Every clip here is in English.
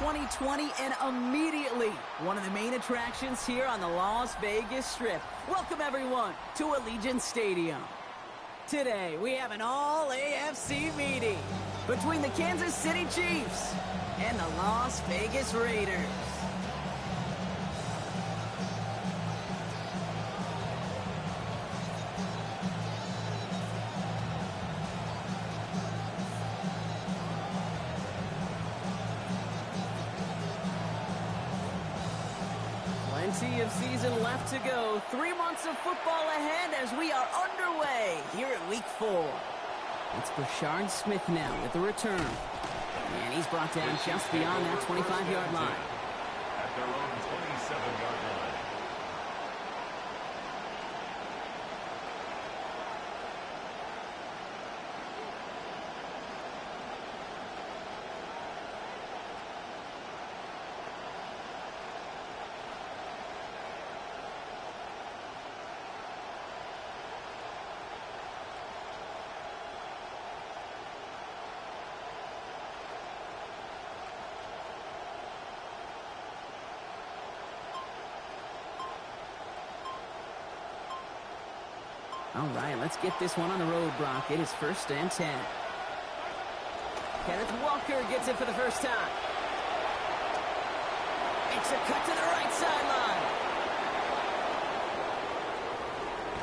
2020 and immediately one of the main attractions here on the Las Vegas Strip. Welcome everyone to Allegiant Stadium. Today we have an all-AFC meeting between the Kansas City Chiefs and the Las Vegas Raiders. Plenty of season left to go. 3 months of football ahead as we are underway here in Week 4. It's Brashard Smith now with the return. And he's brought down just beyond that 25-yard line. At their own 27-yard line. All right, let's get this one on the road, Brock. It is 1st and 10. Kenneth Walker gets it for the first time. It's a cut to the right sideline.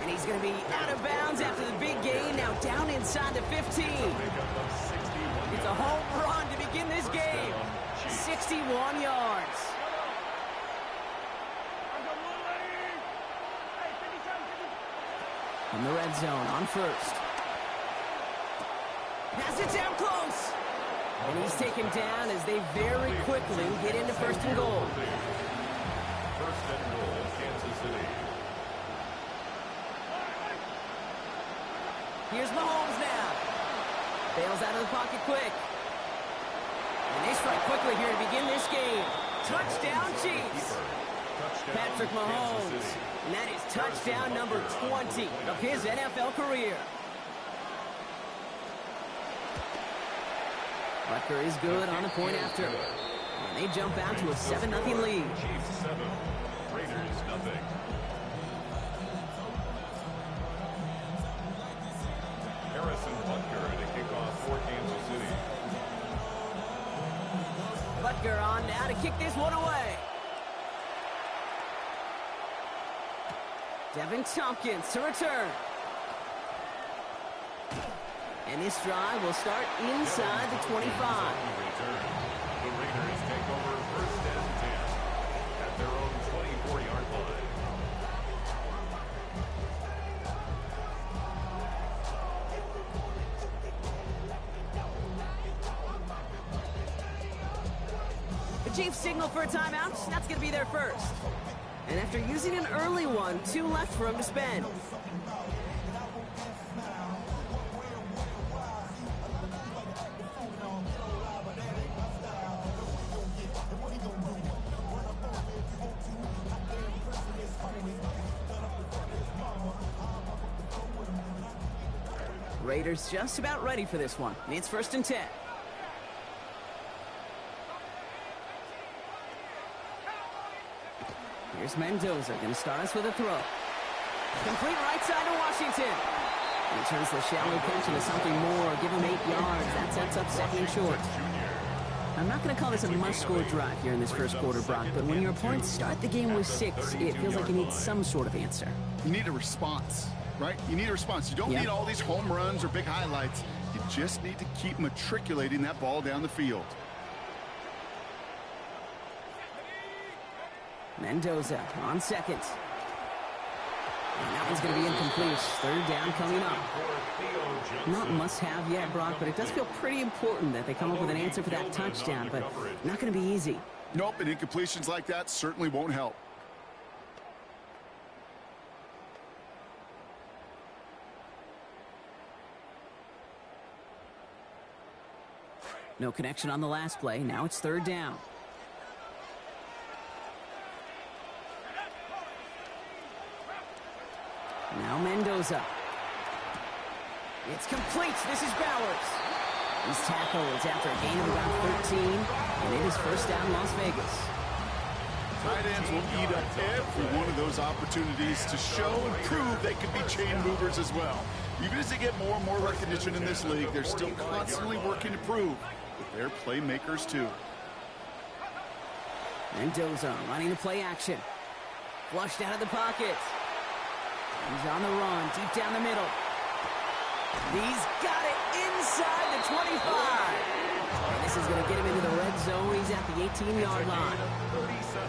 And he's going to be out of bounds after the big gain. Now down inside the 15. It's a home run to begin this game. 61 yards. In the red zone on first. Pass it down close. And he's taken down as they very quickly get into 1st and goal. 1st and goal, Kansas City. Here's Mahomes now. Bails out of the pocket quick. And they strike quickly here to begin this game. Touchdown Chiefs. Patrick Mahomes. And that is touchdown number 20 of his NFL career. Butker is good on the point after. And they jump out to a 7-0 lead. Chiefs 7, Raiders 0. Harrison Butker to kick off for Kansas City. Butker on now to kick this one away. Devin Tompkins to return. And this drive will start inside the 25. The Raiders take over 1st and 10 at their own 24-yard line. The Chiefs signal for a timeout. That's going to be their first. And after using an early one, 2 left for him to spend. Raiders just about ready for this one. It's 1st and 10. Here's Mendoza, going to start us with a throw. Complete right side to Washington. He turns the shallow catch into something more. Give him 8 yards. That sets up 2nd and short. I'm not going to call this a must-score drive here in this first quarter, Brock, but when your opponents start the game with 6, it feels like you need some sort of answer. You need a response, right? You need a response. You don't need all these home runs or big highlights. You just need to keep matriculating that ball down the field. Mendoza on 2nd. And that one's going to be incomplete. 3rd down coming up. Not must-have yet, Brock, but it does feel pretty important that they come up with an answer for that touchdown, but not going to be easy. Nope, and incompletions like that certainly won't help. No connection on the last play. Now it's 3rd down. Now Mendoza. It's complete. This is Bowers. He's tackled after a gain of about 13, and it is first down Las Vegas. Tight ends will eat up every one of those opportunities to show and prove they can be chain movers as well. Even as they get more and more recognition in this league, they're still constantly working to prove that they're playmakers too. Mendoza running the play action. Flushed out of the pocket. He's on the run, deep down the middle. He's got it inside the 25. And this is going to get him into the red zone. He's at the 18-yard line.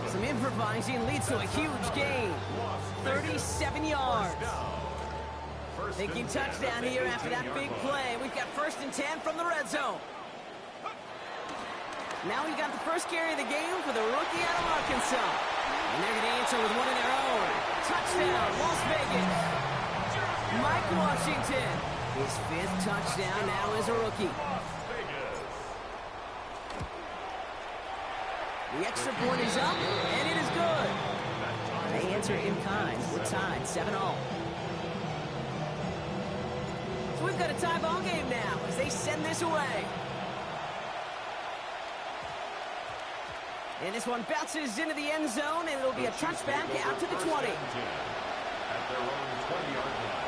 Some improvising leads to a huge gain. 37 yards. Thinking touchdown here after that big play. We've got 1st and 10 from the red zone. Now we've got the first carry of the game for the rookie out of Arkansas. And they're going to answer with one of their own. Touchdown, Las Vegas. Mike Washington. His 5th touchdown now as a rookie. The extra point is up, and it is good. They answer in kind. We're tied 7-all. So we've got a tie ball game now as they send this away. And this one bounces into the end zone, and it'll be a touchback out to the 20. At their own 20-yard line.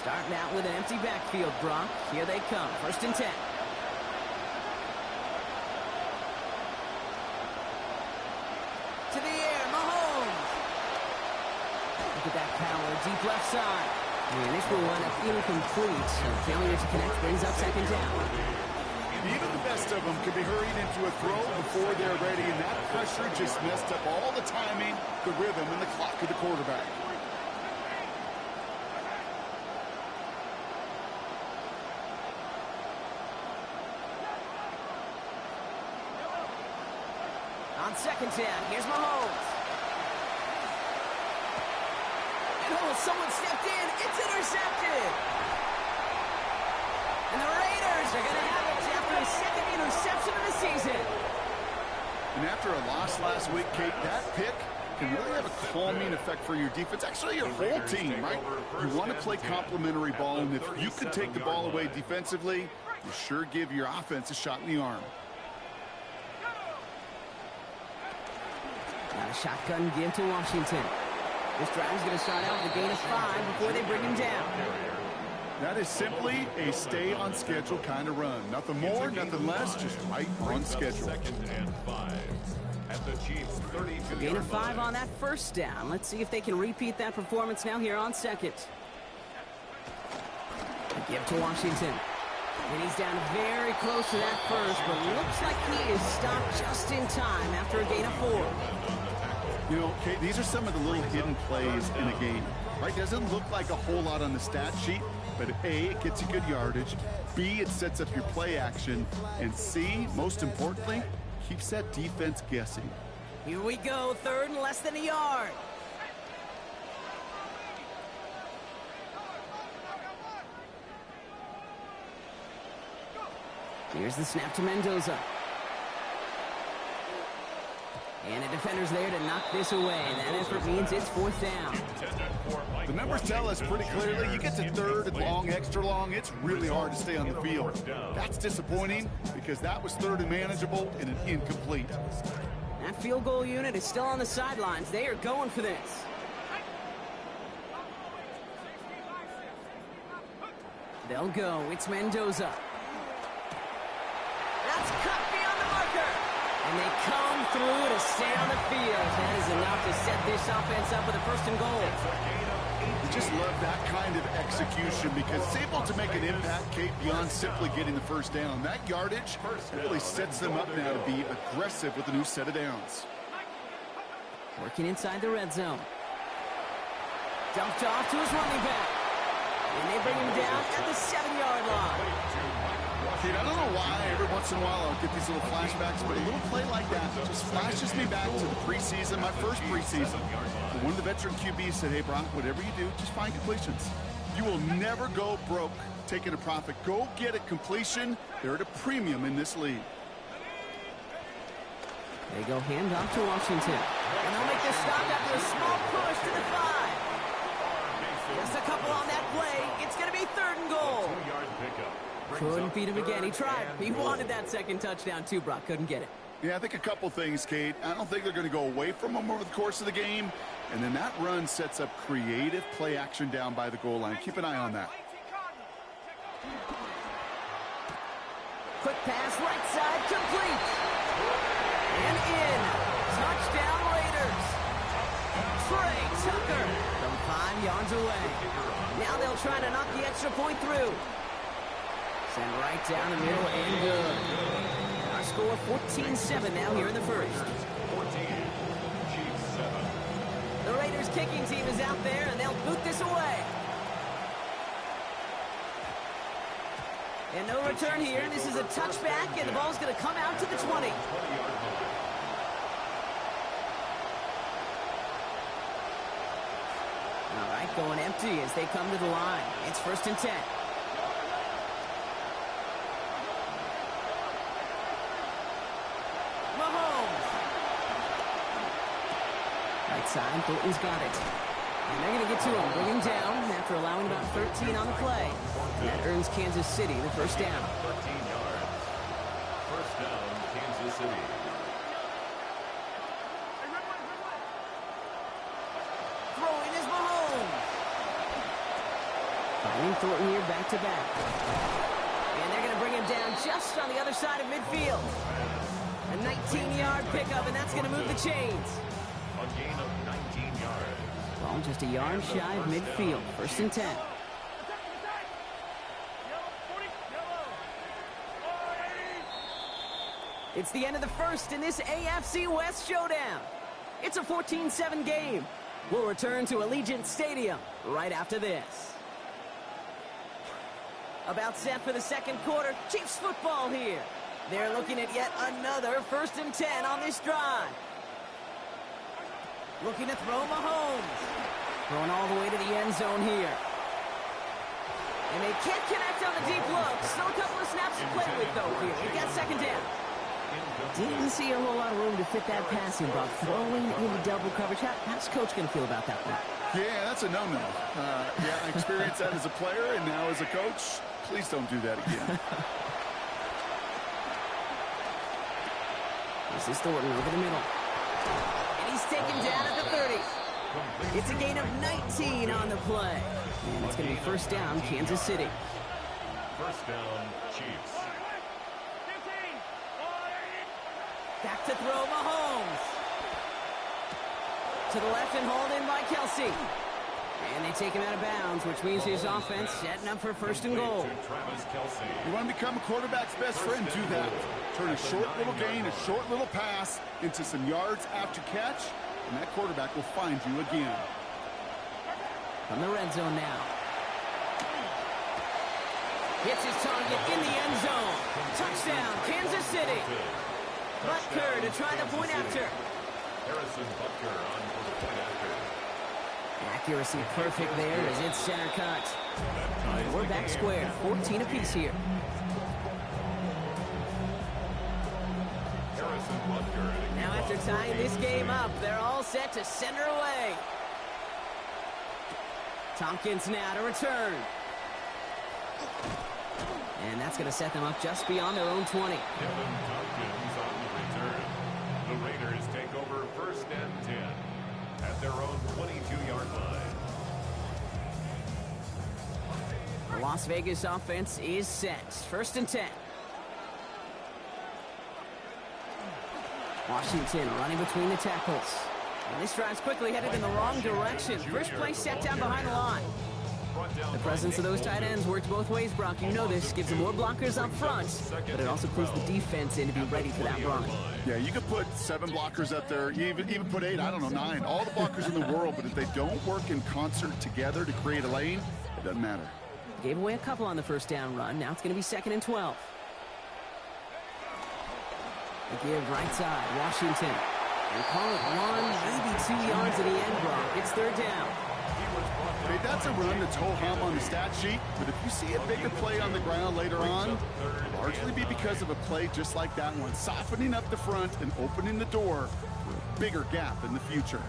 Starting out with an empty backfield, Brock. Here they come. 1st and 10. To the air, Mahomes. Look at that power, deep left side. And this will wind up incomplete. So failure to connect brings up 2nd down. Even the best of them could be hurried into a throw before they're ready, and that pressure just messed up all the timing, the rhythm, and the clock of the quarterback. On 2nd down, here's Mahomes. And someone stepped in. It's intercepted. And the Raiders are going to have it after a 2nd interception of the season. And after a loss last week, Kate, that pick can really have a calming effect for your defense. Actually, your whole team, right? You want to play complementary ball, and if you could take the ball away defensively, you sure give your offense a shot in the arm. Now a shotgun give to Washington. This drive's going to start out with a gain of 5 before they bring him down. That is simply a stay-on-schedule kind of run. Nothing more, nothing less, just right on schedule. 2nd and 5 at the Chiefs' 32-yard Gain of 5 on that 1st down. Let's see if they can repeat that performance now here on 2nd. A give to Washington. And he's down very close to that 1st, but looks like he is stopped just in time after a gain of 4. You know, Kate, these are some of the little hidden plays in a game, right? Doesn't look like a whole lot on the stat sheet, but A, it gets you good yardage, B, it sets up your play action, and C, most importantly, keeps that defense guessing. Here we go, 3rd and less than a yard. Here's the snap to Mendoza. And the defender's there to knock this away. That effort means it's 4th down. The numbers tell us pretty clearly, you get to 3rd and long, extra long, it's really hard to stay on the field. That's disappointing because that was 3rd and manageable and an incomplete. That field goal unit is still on the sidelines. They are going for this. They'll go. It's Mendoza. That's cut beyond the marker. And they come through to stay on the field. That is enough to set this offense up with a 1st and goal. We just love that kind of execution because it's able to make an impact, Kate, beyond simply getting the 1st down. That yardage really sets them up now to be aggressive with a new set of downs. Working inside the red zone. Dumped off to his running back. And they bring him down at the 7-yard line. Kate, I don't know why every once in a while I'll get these little flashbacks, but a little play like that just flashes me back to the preseason, my first preseason. One of the veteran QBs said, hey, Brock, whatever you do, just find completions. You will never go broke taking a profit. Go get a completion. They're at a premium in this league. They go handoff to Washington. And they'll make this stop after a small push to the 5. Just a couple on that play. It's going to be 3rd and goal. 2-yard pickup. Couldn't beat him again. He tried. He wanted that second touchdown too, Brock. Couldn't get it. Yeah, I think a couple things, Kate. I don't think they're going to go away from him over the course of the game. And then that run sets up creative play action down by the goal line. Keep an eye on that. Quick pass, right side, complete. And in. Touchdown Raiders. Trey Tucker from 5 yards away. Now they'll try to knock the extra point through. Send right down the middle and good. Our score 14-7 now here in the first. 14, Chiefs 7. The Raiders kicking team is out there, and they'll boot this away. And no return here. This is a touchback, and the ball's going to come out to the 20. 20-yard line. All right, going empty as they come to the line. It's 1st and 10. Mahomes. Right side, Thornton's got it. And they're going to get to him, bring him down after allowing about 13 on the play. And that earns Kansas City the first down. 13 yards. First down, Kansas City. Throwing is Mahomes. Finding Thornton here back-to-back. And they're going to bring him down just on the other side of midfield. A 19-yard pickup, and that's going to move the chains. A gain of 19 yards. Ball just a yard shy of midfield. 1st and 10. It's the end of the first in this AFC West showdown. It's a 14-7 game. We'll return to Allegiant Stadium right after this. About set for the second quarter. Chiefs football here. They're looking at yet another 1st and 10 on this drive. Looking to throw Mahomes. Throwing all the way to the end zone here. And they can't connect on the deep look. Still a couple of snaps to play with, though, here. They got 2nd down. Didn't see a whole lot of room to fit that passing, but throwing into double coverage. How's Coach going to feel about that one? Yeah, that's a no-no. Yeah, I experienced that as a player, and now as a coach, please don't do that again. This is Thornton over the middle. And he's taken down at the 30. It's a gain of 19 on the play. And it's going to be 1st down, Kansas City. First down, Chiefs. Back to throw Mahomes. To the left and hauled in by Kelsey. And they take him out of bounds, which means his offense setting up for 1st and goal. Travis Kelsey. You want to become a quarterback's best friend, do that. Turn a short little gain, a short little pass into some yards after catch, and that quarterback will find you again. From the red zone now. Hits his target in the end zone. Touchdown, Kansas City. Butker to try the point after. Harrison Butker on for the point after. Accuracy perfect there as it's center cut. We're back square, 14 apiece here. Harrison Butker. Now after tying this game up, they're all set to send her away. Tompkins now to return. And that's going to set them up just beyond their own 20. Devin Tompkins on the return. The Raiders take over 1st and 10 at their own 22-yard line. The Las Vegas offense is set. 1st and 10. Washington running between the tackles. And this drive's quickly headed in the wrong direction. First play set down behind the line. The presence of those tight ends works both ways, Brock. You know this. Gives them more blockers up front, but it also clues the defense in to be ready for that run. Yeah, you could put 7 blockers up there. You even put 8, I don't know, 9. All the blockers in the world, but if they don't work in concert together to create a lane, it doesn't matter. Gave away a couple on the first down run. Now it's going to be 2nd and 12. They give right side, Washington. They call it 1, maybe 2 yards at the end, Brock. It's 3rd down. Hey, that's a run that's ho-hum on the stat sheet, but if you see a bigger play on the ground later on, it'll largely be because of a play just like that one, softening up the front and opening the door for a bigger gap in the future.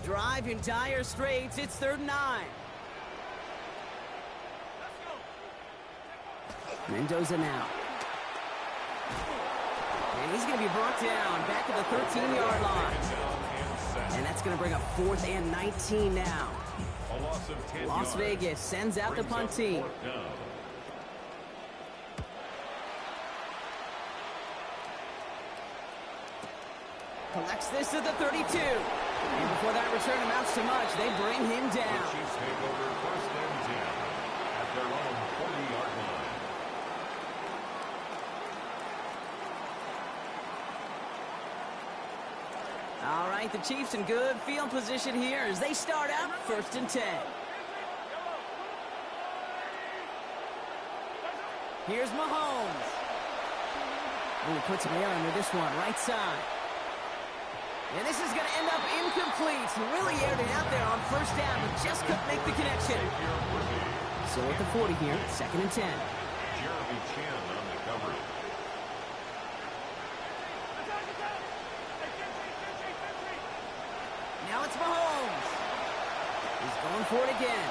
Drive in dire straits. It's 3rd and 9. Mendoza now. And he's going to be brought down back at the 13-yard line. And that's going to bring up 4th and 19 now. Las Vegas sends out the punt team. Collects this at the 32. And before that return amounts to much, they bring him down. The Chiefs take over 1st and 10 at their own 40-yard line. All right, the Chiefs in good field position here as they start out 1st and 10. Here's Mahomes. Ooh, puts him air under this one, right side. And this is going to end up incomplete. Really aired it out there on 1st down, but just couldn't make the connection. So at the 40 here, 2nd and 10. Jeremy Chin on the coverage. Now it's Mahomes. He's going for it again.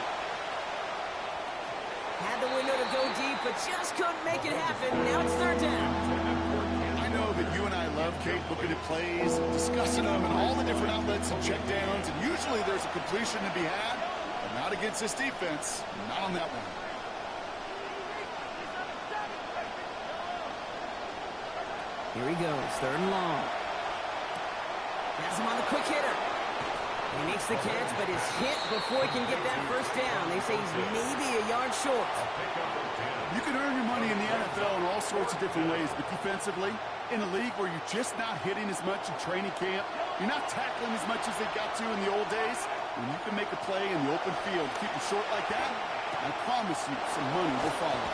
Had the window to go deep, but just couldn't make it happen. Now it's 3rd down. I know that you and I love, Kate, looking at plays, discussing them, and all the different outlets and checkdowns, and usually there's a completion to be had, but not against this defense. Not on that one. Here he goes, 3rd and long. Has him on the quick hitter. He makes the catch, but is hit before he can get that 1st down. They say he's maybe a yard short. You can earn your money in the NFL in all sorts of different ways, but defensively, in a league where you're just not hitting as much in training camp, you're not tackling as much as they got to in the old days, when you can make a play in the open field, keep it short like that, I promise you some money will follow.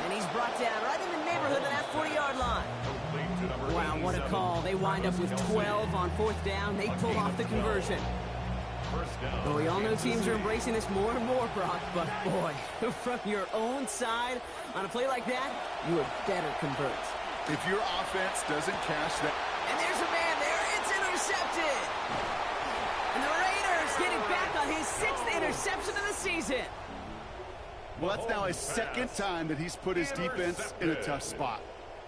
And he's brought down right in the neighborhood of that 40-yard line. Wow, what a call. They wind up with 12 on 4th down. They pull off the conversion. Well, we all know teams are embracing this more and more, Brock, but boy, from your own side, on a play like that, you had better convert. If your offense doesn't cash that... And there's a man there. It's intercepted. And the Raiders getting back on his 6th interception of the season. Well, that's now his 2nd time that he's put his defense in a tough spot.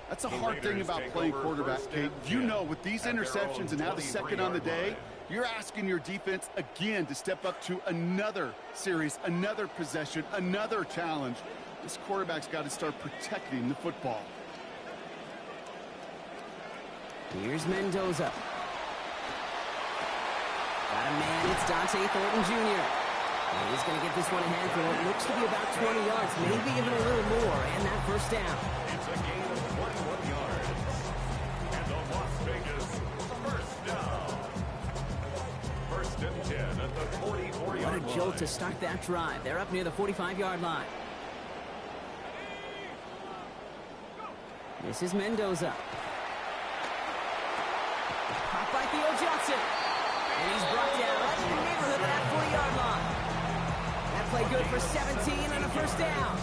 That's a hard thing about playing quarterback, Kate. You know, with these interceptions and now the 2nd on the day, you're asking your defense again to step up to another series, another possession, another challenge. This quarterback's got to start protecting the football. Here's Mendoza. Got a man, it's Dante Thornton Jr. And he's going to get this one ahead for what looks to be about 20 yards, maybe even a little more, and that 1st down. It's a gain of 21 yards. And the Las Vegas 1st down. 1st and 10 at the 44-yard line. What a jolt to start that drive. They're up near the 45-yard line. This is Mendoza. Caught by Theo Johnson. And he's brought down right in the neighborhood of that 40-yard line. That play good for 17 and a 1st down.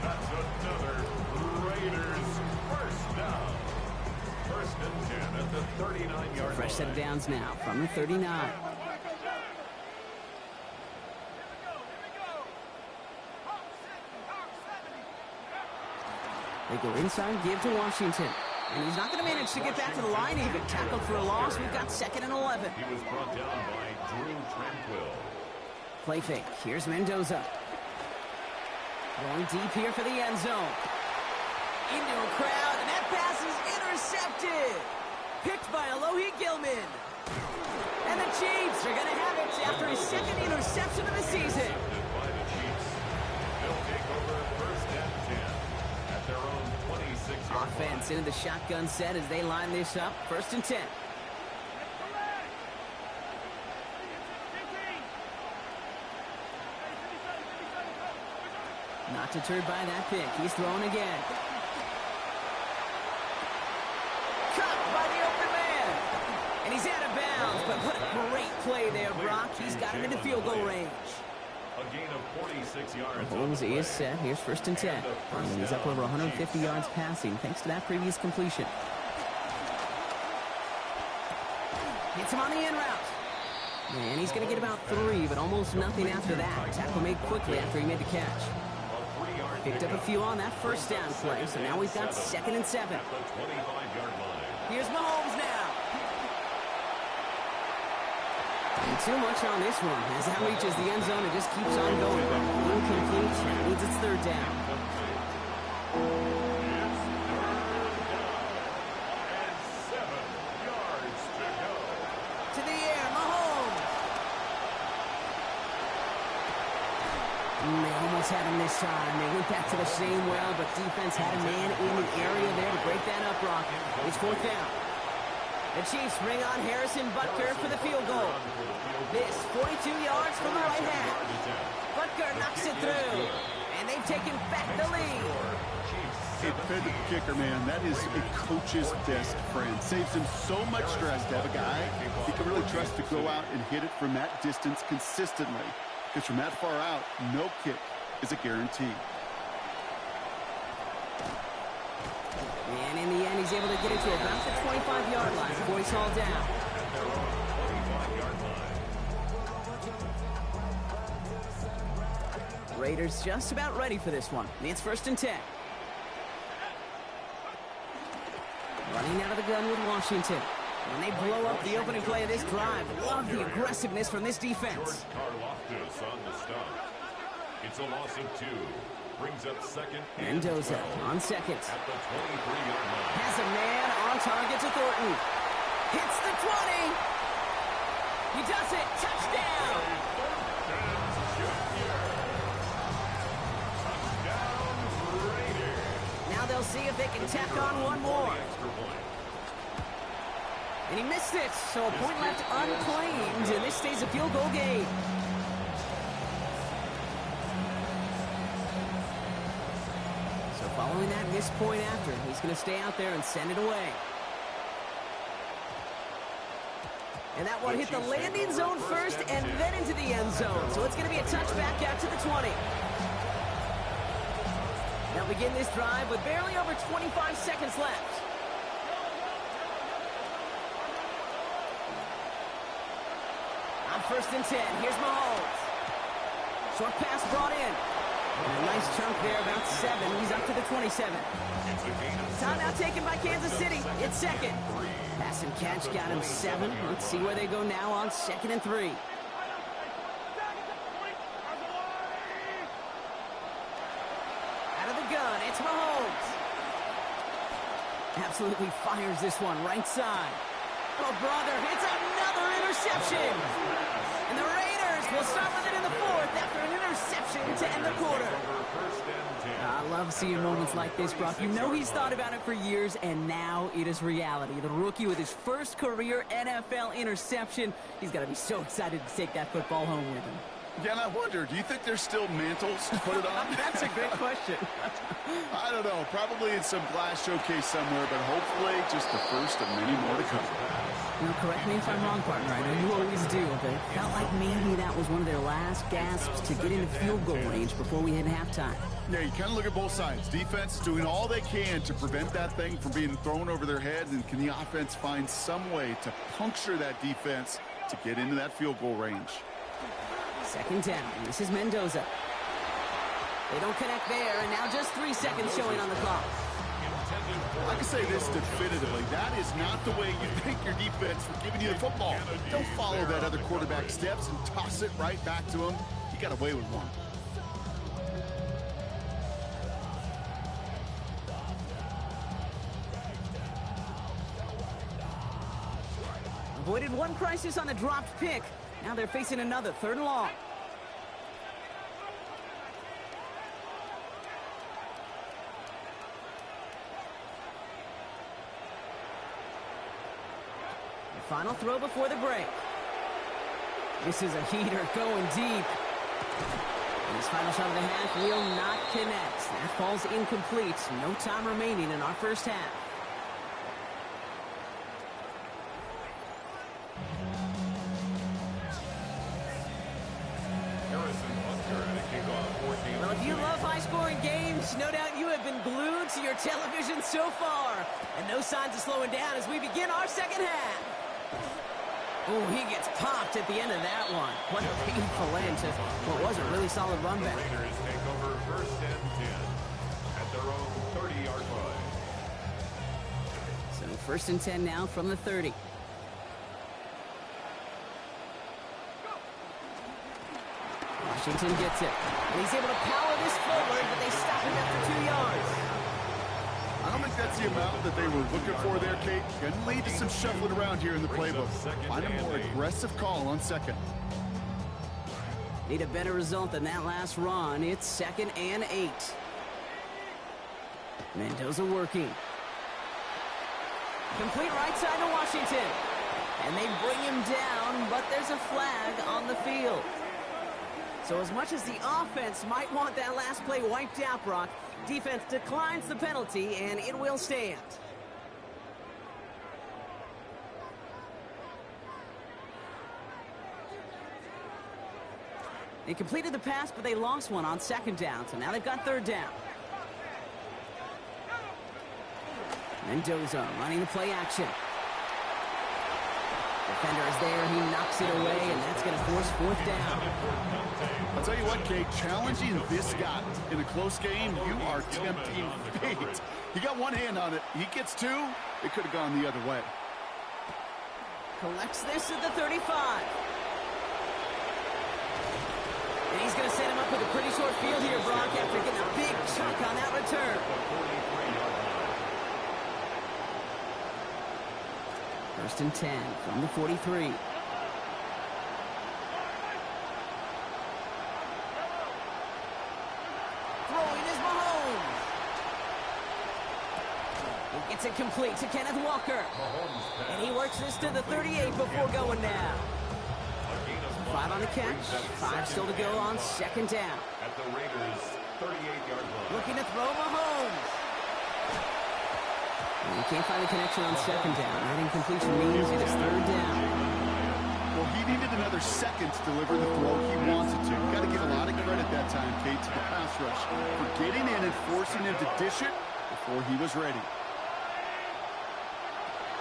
That's another Raiders 1st down. 1st and 10 at the 39-yard line. Fresh set of downs now from the 39. They go inside, give to Washington. And he's not going to manage to get back to the line even. Tackled for a loss. We've got 2nd and 11. He was brought down by Drew Tranquill. Play fake. Here's Mendoza. Going deep here for the end zone. Into a crowd, and that pass is intercepted. Picked by Alohi Gilman. And the Chiefs are going to have it after his 2nd interception of the season. By the Chiefs. They'll take over 1st and 10 at their own 26-yard Offense into the shotgun set as they line this up. 1st and 10. Not deterred by that pick. He's thrown again. Cut by the open man. And he's out of bounds. But what a great play there, Brock. He's got him into field goal range. A gain of 46 yards. Mahomes is set. Here's 1st and 10. And he's up over 150 yards passing thanks to that previous completion. Hits him on the in route. And he's going to get about 3, but almost nothing after that. Tackle made quickly after he made the catch. Picked up a few on that first down play, so now we've got 2nd and 7. Here's Mahomes now. And too much on this one as that reaches the end zone and just keeps on going. Incomplete. That means it's 3rd down. To the air, Mahomes. They almost had him this time. They went back to the same well, but defense had a man in the area there to break that up, Brock. It's 4th down. The Chiefs bring on Harrison Butker for the field goal. This 42 yards from the right half. Butker knocks it through, and they've taken back the lead. Hey, defensive kicker, man, that is a coach's best friend. Saves him so much stress to have a guy he can really trust to go out and hit it from that distance consistently. Because from that far out, no kick is a guarantee. And in the end, he's able to get it to about the 25-yard line before he's hauled down. Raiders just about ready for this one. It's 1st and 10. Running out of the gun with Washington. And they blow up the opening play of this drive. Love the aggressiveness from this defense. It's a loss of 2. Brings up 2nd. Mendoza on 2nd. At the 23-yard line. Has a man on target to Thornton. Hits the 20. He does it. Touchdown. Now they'll see if they can tack on one more. And he missed it, so a point left unclaimed, and this stays a field goal game. So following that missed point after, he's going to stay out there and send it away. And that one hit the landing zone first and then into the end zone. So it's going to be a touchback out to the 20. They'll begin this drive with barely over 25 seconds left. On 1st and 10, here's Mahomes. Short pass brought in. And a nice chunk there, about 7. He's up to the 27. Timeout taken by Kansas City. It's 2nd. Pass and catch got him 7. Let's see where they go now on 2nd and 3. Out of the gun, it's Mahomes. Absolutely fires this one right side. Oh, brother, it's another interception. And the Raiders will start with it in the 4th after an interception to end the quarter. I love seeing moments like this, Brock. You know he's thought about it for years, and now it is reality. The rookie with his first career NFL interception. He's got to be so excited to take that football home with him. Yeah, and I wonder, do you think there's still mantles to put it on? That's a good question. I don't know. Probably in some glass showcase somewhere, but hopefully just the first of many more to come. Now, correct me if I'm wrong, partner. I know you always do, but it felt like maybe that was one of their last gasps to get into field goal range before we hit halftime. Yeah, you kind of look at both sides. Defense is doing all they can to prevent that thing from being thrown over their heads, and can the offense find some way to puncture that defense to get into that field goal range? 2nd down. This is Mendoza. They don't connect there, and now just 3 seconds showing on the clock. I can say this definitively. That is not the way you thank your defense for giving you the football. Don't follow that other quarterback steps and toss it right back to him. You got away with one. Avoided one crisis on the dropped pick. Now they're facing another 3rd and long. The final throw before the break. This is a heater going deep. And this final shot of the half will not connect. That falls incomplete. No time remaining in our first half. Well, if you love high-scoring games, no doubt you have been glued to your television so far. And no signs of slowing down as we begin our second half. Oh, he gets popped at the end of that one. What a painful end to what was a really solid run back. Raiders take over 1st and 10 at their own 30-yard line. So 1st and 10 now from the 30. Washington gets it. And he's able to power this forward, but they stop him after 2 yards. I don't think that's the amount that they were looking for there, Kate. Can lead to some shuffling around here in the playbook. Find a more aggressive call on 2nd. Need a better result than that last run. It's 2nd and 8. Mendoza working. Complete right side to Washington. And they bring him down, but there's a flag on the field. So as much as the offense might want that last play wiped out, Brock, defense declines the penalty, and it will stand. They completed the pass, but they lost one on 2nd down, so now they've got 3rd down. Mendoza running the play action. Defender is there, he knocks it away, and that's going to force 4th down. I'll tell you what, Kate, challenging this guy in a close game, you are tempting fate. He got one hand on it. He gets 2. It could have gone the other way. Collects this at the 35. And he's going to set him up with a pretty short field here, Brock, after getting a big chunk on that return. 1st and 10 from the 43. Throwing is Mahomes. He gets it complete to Kenneth Walker. And he works this to the 38 before going down. 5 on the catch, 5 still to go on 2nd down. At the Raiders' 38-yard line. Looking to throw Mahomes. And he can't find the connection on 2nd down. That incompletion means it is 3rd down. Well, he needed another second to deliver the throw he wanted to. Got to give a lot of credit that time, Kate, to the pass rush for getting in and forcing him to dish it before he was ready.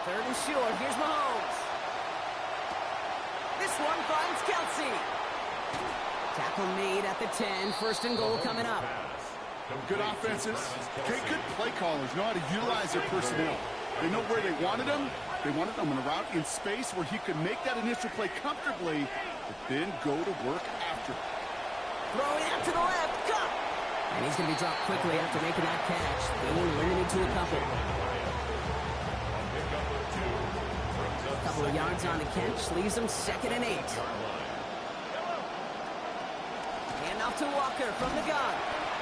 3rd and short. Here's Mahomes. This one finds Kelsey. Tackle made at the 10. 1st and goal coming up. Good offenses. Kate, good play callers know how to utilize their personnel. They know where they wanted them. They wanted them on a route in space where he could make that initial play comfortably, but then go to work after. Throwing out to the left. Cut! And he's going to be dropped quickly after making that catch. Being limited to a couple. A couple of yards on the catch. Leaves him 2nd and 8. Hand off to Walker from the gun.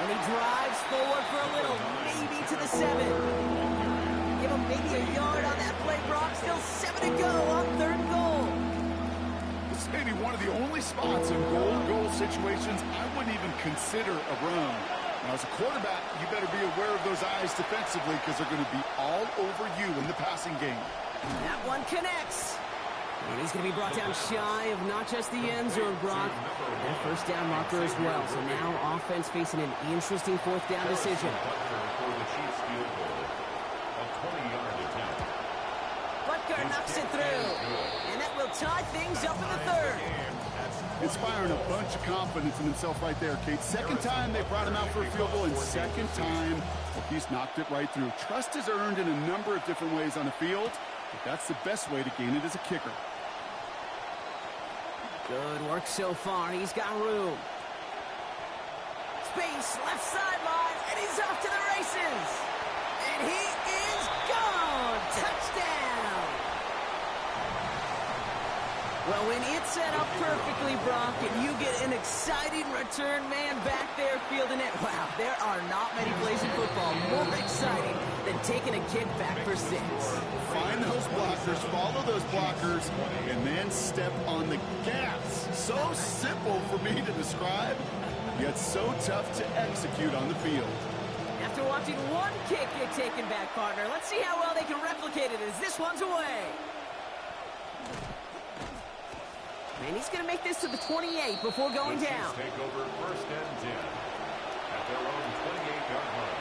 And he drives forward for a little, maybe to the 7. Give him maybe a yard on that play, Brock. Still 7 to go on 3rd goal. This may be one of the only spots in goal situations I wouldn't even consider a run. Now, as a quarterback, you better be aware of those eyes defensively because they're going to be all over you in the passing game. That one connects. And he's going to be brought down shy of not just the end zone, Brock, that 1st down marker as well. So now offense facing an interesting 4th down decision. Butker knocks it through. And that will tie things up in the 3rd. Inspiring a bunch of confidence in himself right there, Kate. 2nd time they brought him out for a field goal, and 2nd time he's knocked it right through. Trust is earned in a number of different ways on the field, but that's the best way to gain it as a kicker. Good work so far. He's got room. Space, left sideline, and he's off to the races. And he is gone. Touchdown. Well, when it's set up perfectly, Brock, and you get an exciting return man back there fielding it, wow, there are not many plays in football more exciting than taking a kick back for 6. Find those blockers, follow those blockers, and then step on the gas. So simple for me to describe, yet so tough to execute on the field. After watching one kick get taken back, partner, let's see how well they can replicate it as this one's away. And he's going to make this to the 28 before going down. Take over 1st and 10 at their own 28-yard line.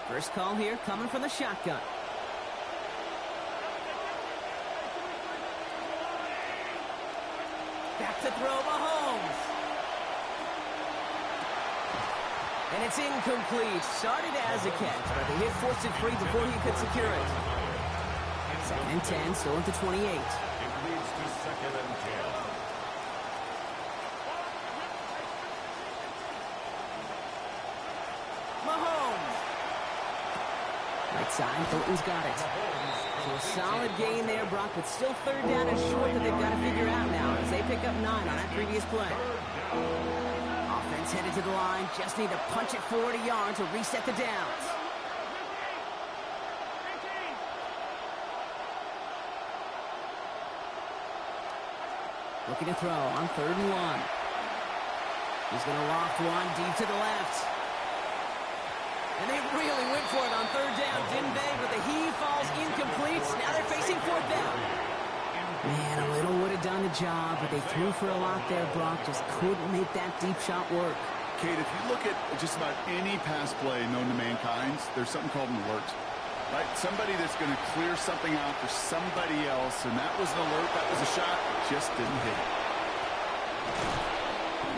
First call here coming from the shotgun. to throw, Mahomes. And it's incomplete. Started as a catch, but the hit forced it free before he could secure it. 2nd and 10, still at the 28. It leads to 2nd and 10. Mahomes. Right side, Thornton's got it. So a solid gain there, Brock, but still 3rd down and short that they've got to figure out now as they pick up 9 on that previous play. Offense headed to the line, just need to punch it 40 yards to reset the downs. Looking to throw on 3rd and 1. He's going to loft one deep to the left. And they really went for it on 3rd down, didn't they? But the heave falls incomplete. Now they're facing 4th down. Man, a little would have done the job, but they threw for a lot there, Brock. Just couldn't make that deep shot work. Kate, if you look at just about any pass play known to mankind, there's something called an alert. Right? Somebody that's going to clear something out for somebody else, and that was an alert, that was a shot, just didn't hit it.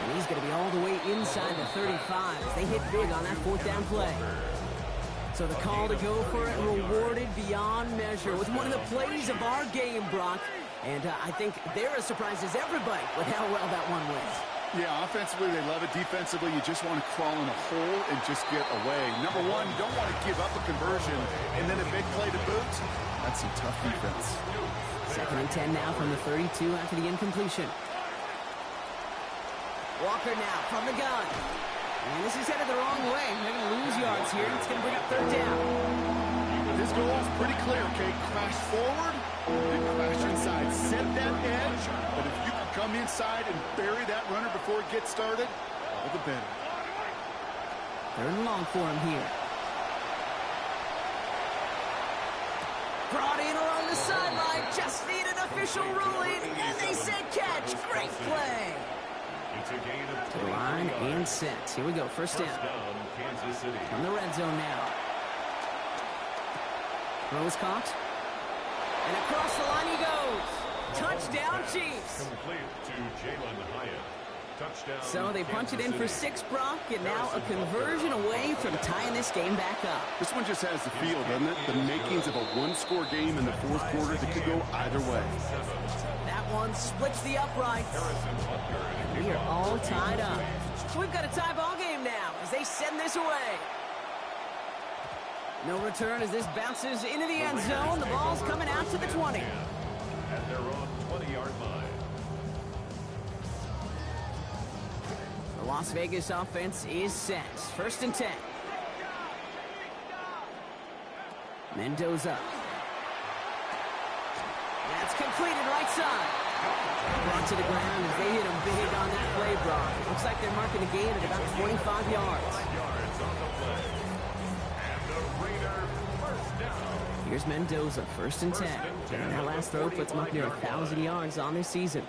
And he's going to be all the way inside the 35 as they hit big on that 4th down play. So the call to go for it rewarded beyond measure with one of the plays of our game, Brock. And I think they're as surprised as everybody with how well that one went. Yeah, offensively, they love it. Defensively, you just want to crawl in a hole and just get away. Number one, you don't want to give up a conversion and then a big play to boot. That's some tough defense. 2nd and 10 now from the 32 after the incompletion. Walker now from the gun. And this is headed the wrong way. They're going to lose yards here. It's going to bring up 3rd down. This goal is pretty clear, Kate. Crash forward, then crash inside. Set that edge, but if you can come inside and bury that runner before it gets started, all the better. 3rd and long for him here. Brought in along the sideline. Just need an official ruling. And they said catch. Great play. It's a gain of To the line and set. Here we go. 1st down. Kansas City. From the red zone now. Throw is caught. And across the line he goes. Touchdown, Chiefs. Complete to Jalen Hyatt. Touchdown. So they punch it in for 6, Brock, and now a conversion away from tying this game back up. This one just has the feel, doesn't it? The makings of a one-score game in the 4th quarter that could go either way. That one splits the uprights. And we are all tied up. We've got a tie ball game now as they send this away. No return as this bounces into the end zone. The ball's coming out to the 20. At their own 20-yard line. The Las Vegas offense is set. 1st and 10. Mendoza. That's completed right side. Brought to the ground as they hit him big on that play, Brock. It looks like they're marking a gain at about 25 yards. Yards on the play. And the Raiders first down. Here's Mendoza, 1st and 10. And that last throw puts him up near 1,000 yards on this season.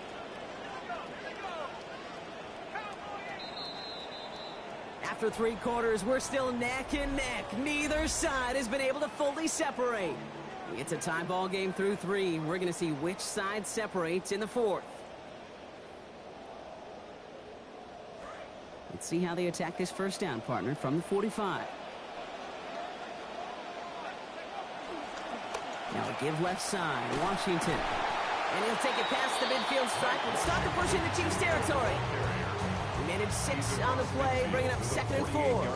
After 3 quarters, we're still neck and neck. Neither side has been able to fully separate. It's a tie ball game through 3. We're going to see which side separates in the 4th. Let's see how they attack this 1st down, partner, from the 45. Now a give left side, Washington. And he'll take it past the midfield stripe and start to push into Chiefs territory. He managed 6 on the play, bringing up 2nd and 4.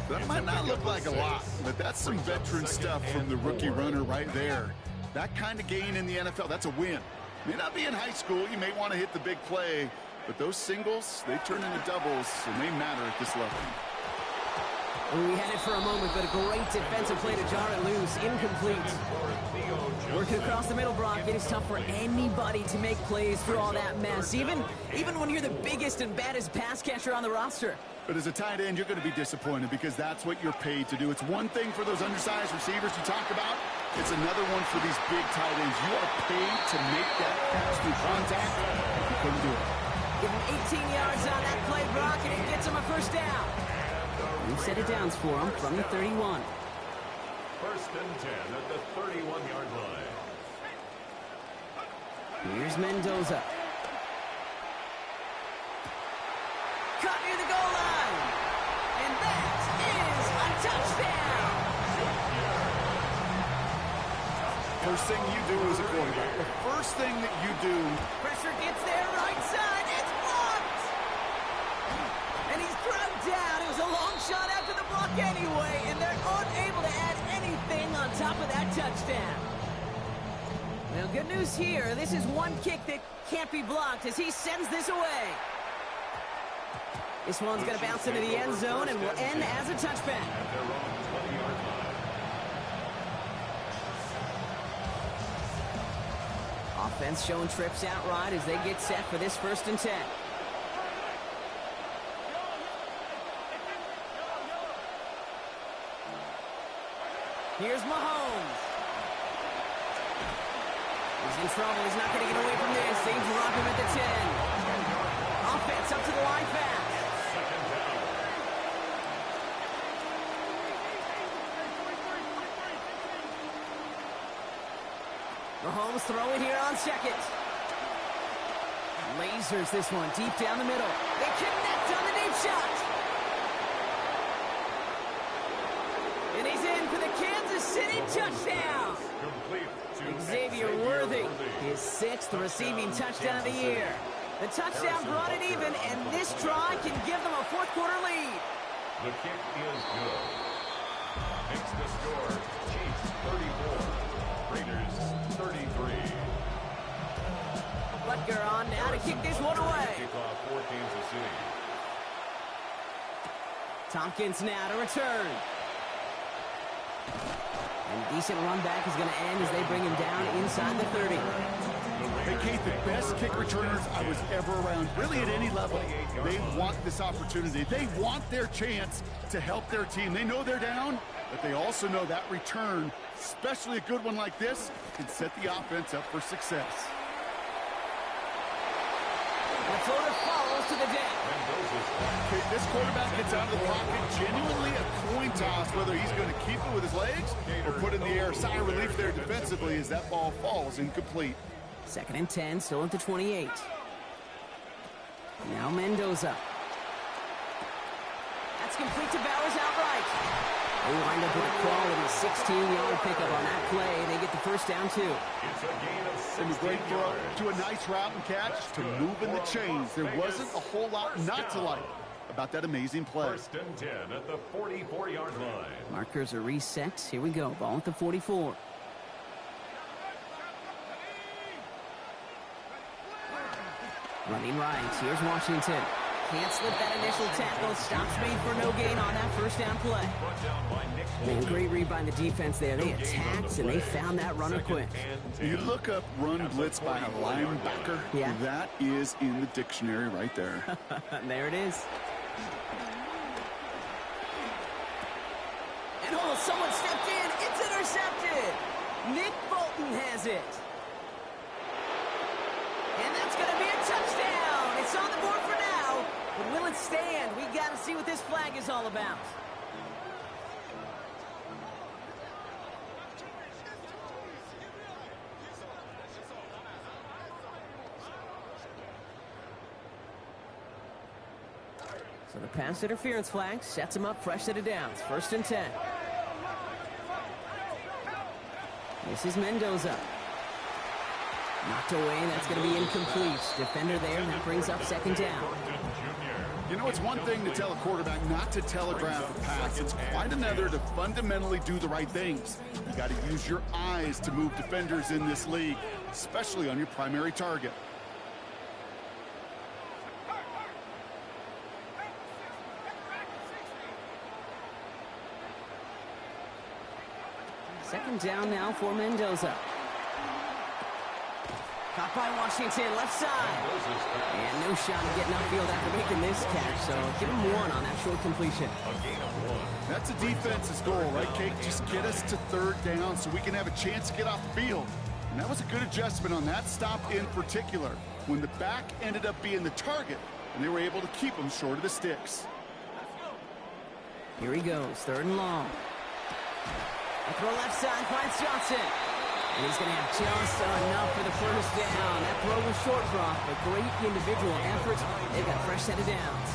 That might not look like a lot, but that's some veteran stuff from the rookie runner right there. That kind of gain in the NFL, that's a win. May not be in high school, you may want to hit the big play, but those singles, they turn into doubles, and they matter at this level. We had it for a moment, but a great defensive play to jar it loose. Incomplete. Working across the middle, Brock. It is tough for anybody to make plays through all that mess, even when you're the biggest and baddest pass catcher on the roster. But as a tight end, you're going to be disappointed because that's what you're paid to do. It's one thing for those undersized receivers you talk about. It's another one for these big tight ends. You are paid to make that catch through contact. You couldn't do it. Give him 18 yards on that play, Brock, and it gets him a 1st down. We've set it downs for him from the 31. 1st and 10 at the 31-yard line. Here's Mendoza. first thing you do as a quarterback. The first thing that you do. Pressure gets there, right side. It's blocked. And he's thrown down. It was a long shot after the block anyway, and they're unable to add anything on top of that touchdown. Well, good news here. This is one kick that can't be blocked as he sends this away. This one's going to bounce into the end zone and will end as a touchback. Offense showing trips outright as they get set for this 1st and 10. Here's Mahomes. He's in trouble. He's not going to get away from this. They drop him at the 10. Offense up to the line fast. Mahomes throwing here on 2nd. Lasers this one deep down the middle. They connect on the deep shot. And he's in for the Kansas City touchdown. Xavier Worthy, his 6th receiving touchdown of the year. The touchdown brought it even, and this try can give them a 4th quarter lead. The kick is good. Makes the score Chiefs 34, Raiders 33. Butker on now to kick this one away. Kickoff for Kansas City. Tompkins now to return. And a decent run back is going to end as they bring him down inside the 30. Hey, Kate, the best kick returners I was ever around, really at any level. They want this opportunity. They want their chance to help their team. They know they're down, but they also know that return, especially a good one like this, can set the offense up for success. The floater follows to the deck. Okay, this quarterback gets out of the pocket, genuinely a coin toss, whether he's going to keep it with his legs or put it in the air. Sigh of relief there defensively as that ball falls incomplete. 2nd and 10, still at the 28. Now Mendoza. That's complete to Bowers outright. They wind up with a quality 16-yard pickup on that play. They get the 1st down, too. It's a gain of 16 And a great throw yards. to a nice route and catch to move in the chains. There wasn't a whole lot not to like about that amazing play. 1st and 10 at the 44-yard line. Markers are reset. Here we go. Ball at the 44. Running right. Here's Washington. Can't slip that initial tackle. Stops made for no gain on that 1st down play. Man, great read by the defense there. They attacked and they found that runner quick. You look up run blitz by a linebacker. Yeah. That is in the dictionary right there. There it is. And oh, someone stepped in. It's intercepted. Nick Bolton has it. And that's going to be a touchdown. It's on the board for now. But will it stand? We got to see what this flag is all about. So the pass interference flag sets him up fresh set of downs. 1st and 10. This is Mendoza. Knocked away, and that's going to be incomplete. Defender there, and that brings up 2nd down. You know, it's one thing to tell a quarterback not to telegraph a pass. It's quite another to fundamentally do the right things. You got to use your eyes to move defenders in this league, especially on your primary target. Second down now for Mendoza. Caught by Washington, left side. And no shot at getting upfield after making this catch, so give him 1 on that short completion. That's a defense's goal, right, Kate? Just get us to 3rd down so we can have a chance to get off the field. And that was a good adjustment on that stop in particular, when the back ended up being the target, and they were able to keep him short of the sticks. Here he goes, 3rd and long. A throw left side, finds Johnson. And he's going to have just enough for the 1st down. That throw was short drop, but great individual effort. They've got a fresh set of downs.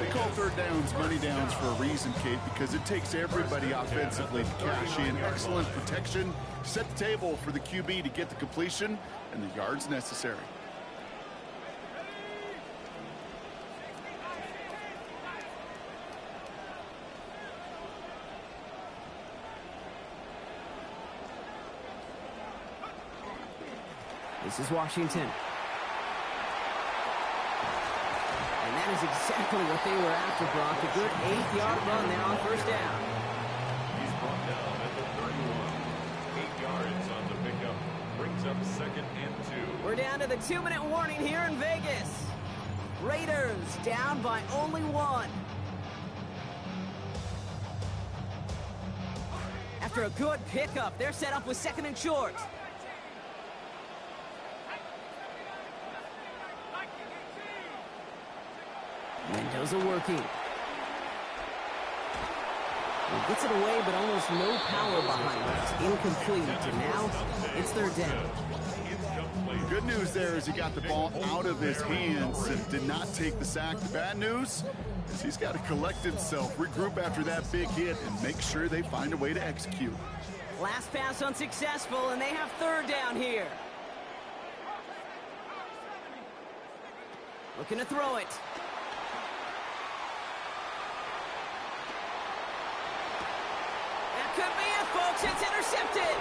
We call third downs money downs for a reason, Kate, because it takes everybody offensively to cash in. Excellent protection, set the table for the QB to get the completion and the yards necessary. This is Washington. And that is exactly what they were after, Brock. A good 8-yard run there on first down. He's brought down at the 31. 8 yards on the pickup. Brings up 2nd and 2. We're down to the 2-minute warning here in Vegas. Raiders down by only 1. After a good pickup, they're set up with 2nd and short. Windows are working. He gets it away, but almost no power behind it. It's incomplete, and now it's third down. The good news there is he got the ball out of his hands and did not take the sack. The bad news is he's got to collect himself, regroup after that big hit, and make sure they find a way to execute. Last pass unsuccessful, and they have third down here. Looking to throw it. Could be it, folks. It's intercepted.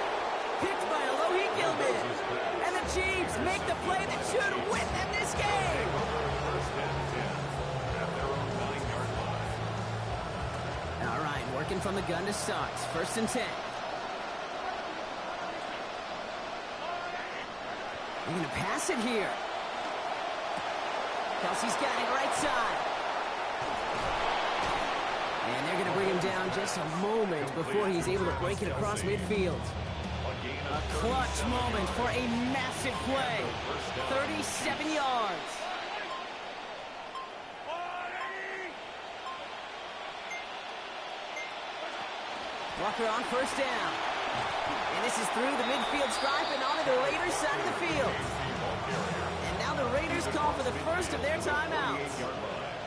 Picked by Alohi Gilman. And the Chiefs make the play that should win them this game. All right, working from the gun to start. 1st and 10. They're going to pass it here. Kelsey's got it right side. And they're going to bring him down just a moment before he's able to break it across midfield. A clutch moment for a massive play. 37 yards. Walker on first down. And this is through the midfield stripe and onto the Raiders' side of the field. And now the Raiders call for the first of their timeouts.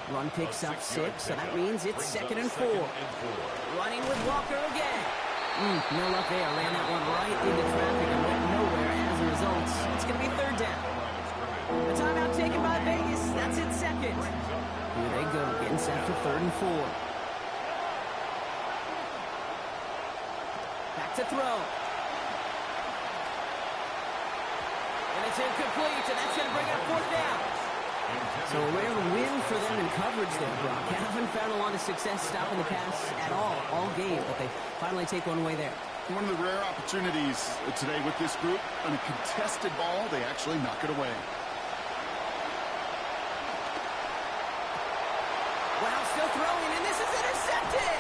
Run picks up 6, so that means it's 2nd and 4. Running with Walker again. No luck there. Ran that one right into traffic and went nowhere as a result. It's going to be third down. A timeout taken by Vegas. That's it, 2nd. Here they go, getting set for 3rd and 4. Back to throw. And it's incomplete, and that's going to bring up 4th down. So a rare win for them in coverage there, Brock. Haven't found a lot of success stopping the pass at all game, but they finally take one away there. One of the rare opportunities today with this group, on a contested ball, they actually knock it away. Wow, still throwing, and this is intercepted!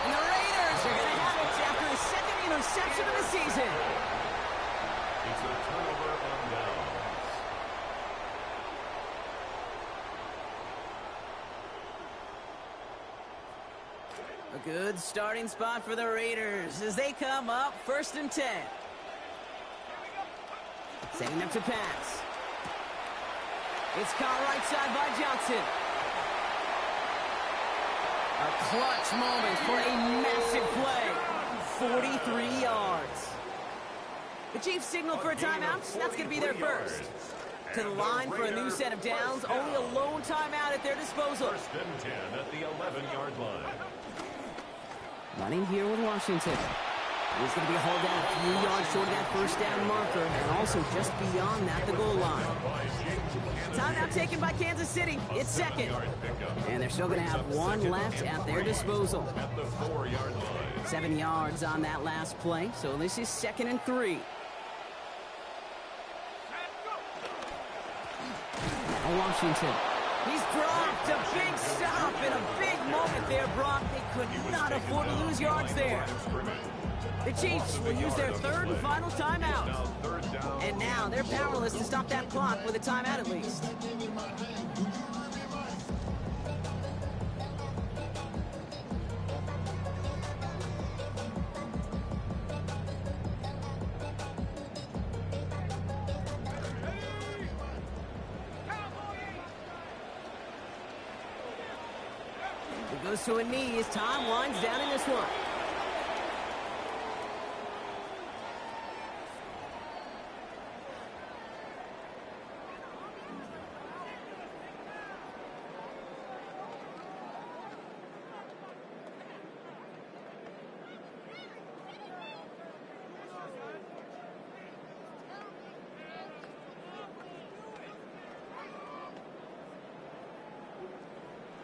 And the Raiders are going to have it after the 2nd interception of the season. It's a turnover on down. A good starting spot for the Raiders as they come up 1st and 10. Setting up to pass. It's caught right side by Johnson. A clutch moment for a massive play. 43 yards. The Chiefs signal for a timeout. That's going to be their first. To the line for a new set of downs. Only a lone timeout at their disposal. 1st and 10 at the 11-yard line. Running here with Washington. He's going to be hauled down a few yards short of that 1st down marker, and also just beyond that, the goal line. Timeout taken by Kansas City. It's 2nd. And they're still going to have one left at their disposal. At the 4-yard line. 7 yards on that last play, so this is 2nd and 3. Now Washington. He's dropped a big stop in a big moment there, Brock. They could not afford to lose yards there. The Chiefs will use their 3rd and final timeout. And now they're powerless to stop that clock with a timeout at least. goes to a knee as time winds down in this one.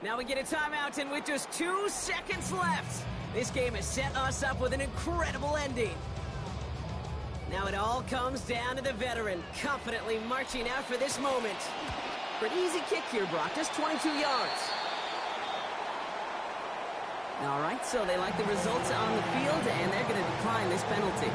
Now we get a timeout, and with just 2 seconds left, this game has set us up with an incredible ending. Now it all comes down to the veteran, confidently marching out for this moment. Pretty easy kick here, Brock, just 22 yards. All right, so they like the results on the field, and they're going to decline this penalty.